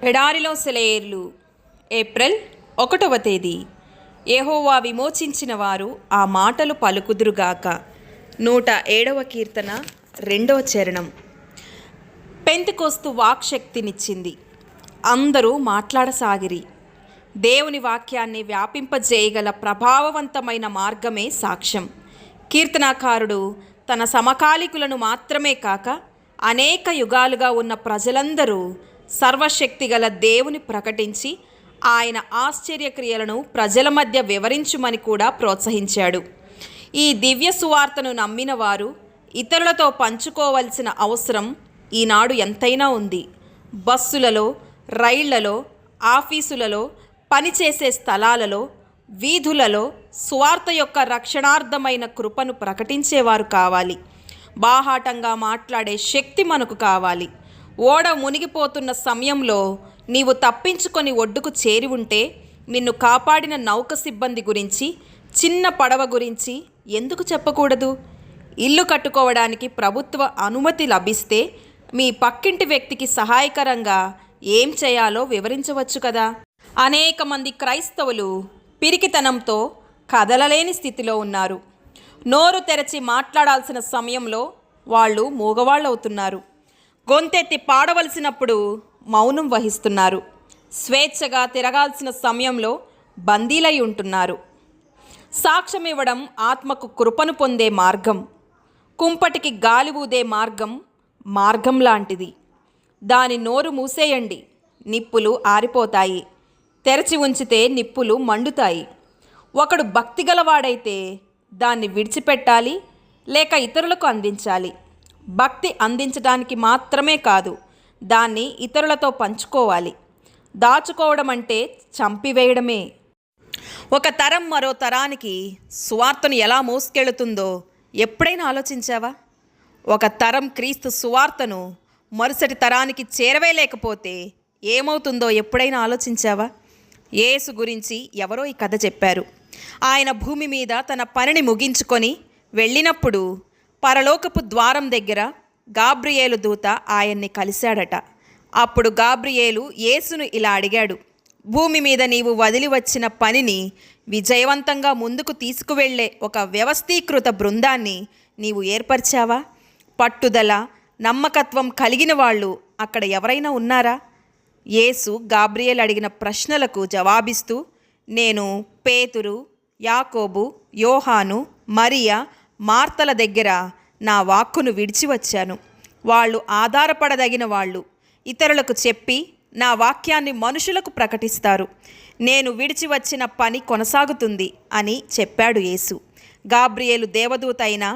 ఎడారిలో సెలయేర్లు. ఏప్రిల్ 1వ తేదీ. యెహోవా విమోచించిన వారు ఆ మాటలు పలుకుదురుగాక. 107వ కీర్తన 2వ చరణం. పెంతెకొస్తు వాక్శక్తినిచ్చింది. అందరూ మాట్లాడసాగిరి. దేవుని వాక్యాన్ని వ్యాపింపజేయగల ప్రభావవంతమైన మార్గమే సాక్ష్యం. కీర్తనాకారుడు తన సమకాలికులను మాత్రమే కాక అనేక యుగాలుగా ఉన్న ప్రజలందరూ సర్వశక్తిగల దేవుని ప్రకటించి ఆయన ఆశ్చర్యక్రియలను ప్రజల మధ్య వివరించుమని కూడా ప్రోత్సహించాడు. ఈ దివ్య సువార్తను నమ్మిన వారు ఇతరులతో పంచుకోవలసిన అవసరం ఈనాడు ఎంతైనా ఉంది. బస్సులలో, రైళ్లలో, ఆఫీసులలో, పనిచేసే స్థలాలలో, వీధులలో సువార్త యొక్క రక్షణార్థమైన కృపను ప్రకటించేవారు కావాలి. బాహాటంగా మాట్లాడే శక్తి మనకు కావాలి. ఓడ మునిగిపోతున్న సమయంలో నీవు తప్పించుకొని ఒడ్డుకు చేరి ఉంటే నిన్ను కాపాడిన నౌక సిబ్బంది గురించి, చిన్న పడవ గురించి ఎందుకు చెప్పకూడదు? ఇల్లు కట్టుకోవడానికి ప్రభుత్వ అనుమతి లభిస్తే మీ పక్కింటి వ్యక్తికి సహాయకరంగా ఏం చేయాలో వివరించవచ్చు కదా. అనేక మంది క్రైస్తవులు పిరికితనంతో కదలలేని స్థితిలో ఉన్నారు. నోరు తెరచి మాట్లాడాల్సిన సమయంలో వాళ్ళు మూగవాళ్ళవుతున్నారు. గొంతెత్తి పాడవలసినప్పుడు మౌనం వహిస్తున్నారు. స్వేచ్ఛగా తిరగాల్సిన సమయంలో బందీలై ఉంటున్నారు. సాక్ష్యం ఇవ్వడం ఆత్మకు కృపను పొందే మార్గం. కుంపటికి గాలి ఊదే మార్గం లాంటిది. దాని నోరు మూసేయండి, నిప్పులు ఆరిపోతాయి. తెరచి ఉంచితే నిప్పులు మండుతాయి. ఒకడు భక్తిగలవాడైతే దాన్ని విడిచిపెట్టాలి, లేక ఇతరులకు అందించాలి. భక్తి అందించడానికి మాత్రమే కాదు, దాన్ని ఇతరులతో పంచుకోవాలి. దాచుకోవడం అంటే చంపివేయడమే. ఒక తరం మరో తరానికి సువార్తను ఎలా మోసుకెళుతుందో ఎప్పుడైనా ఆలోచించావా? ఒక తరం క్రీస్తు సువార్తను మరుసటి తరానికి చేరవేయలేకపోతే ఏమవుతుందో ఎప్పుడైనా ఆలోచించావా? యేసు గురించి ఎవరో ఈ కథ చెప్పారు. ఆయన భూమి మీద తన పనిని ముగించుకొని వెళ్ళినప్పుడు పరలోకపు ద్వారం దగ్గర గాబ్రియేలు దూత ఆయన్ని కలిశాడట. అప్పుడు గాబ్రియేలు యేసును ఇలా అడిగాడు, భూమి మీద నీవు వదిలి వచ్చిన పనిని విజయవంతంగా ముందుకు తీసుకువెళ్ళే ఒక వ్యవస్థీకృత బృందాన్ని నీవు ఏర్పరిచావా? పట్టుదల, నమ్మకత్వం కలిగిన వాళ్ళు అక్కడ ఎవరైనా ఉన్నారా? యేసు గాబ్రియేలు అడిగిన ప్రశ్నలకు జవాబిస్తూ, నేను పేతురు, యాకోబు, యోహాను, మరియా, మార్తల దగ్గర నా వాక్కును విడిచి వచ్చాను. వాళ్ళు ఆధారపడదగిన వాళ్ళు. ఇతరులకు చెప్పి నా వాక్యాన్ని మనుషులకు ప్రకటిస్తారు. నేను విడిచి వచ్చిన పని కొనసాగుతుంది అని చెప్పాడు యేసు. గాబ్రియేలు దేవదూత అయినా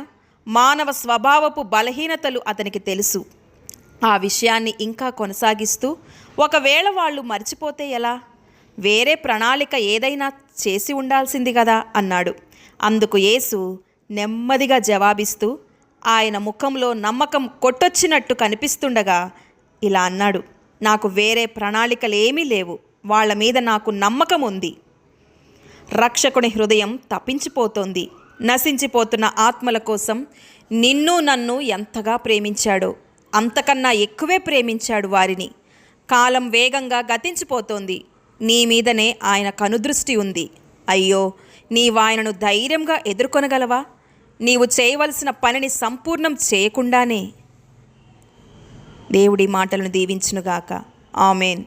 మానవ స్వభావపు బలహీనతలు అతనికి తెలుసు. ఆ విషయాన్ని ఇంకా కొనసాగిస్తూ, ఒకవేళ వాళ్ళు మర్చిపోతే ఎలా? వేరే ప్రణాళిక ఏదైనా చేసి ఉండాల్సింది కదా అన్నాడు. అందుకు యేసు నెమ్మదిగా జవాబిస్తూ, ఆయన ముఖంలో నమ్మకం కొట్టొచ్చినట్టు కనిపిస్తుండగా ఇలా అన్నాడు, నాకు వేరే ప్రణాళికలేమీ లేవు. వాళ్ళ మీద నాకు నమ్మకం ఉంది. రక్షకుని హృదయం తప్పించిపోతోంది. నశించిపోతున్న ఆత్మల కోసం నిన్ను నన్ను ఎంతగా ప్రేమించాడో అంతకన్నా ఎక్కువే ప్రేమించాడు వారిని. కాలం వేగంగా గతించిపోతోంది. నీ మీదనే ఆయన కనుదృష్టి ఉంది. అయ్యో, నీవాయనను ధైర్యంగా ఎదుర్కొనగలవా? నీవు చేయవలసిన పనిని సంపూర్ణం చేయకుండానే. దేవుడి మాటలను దీవించునుగాక. ఆమేన్.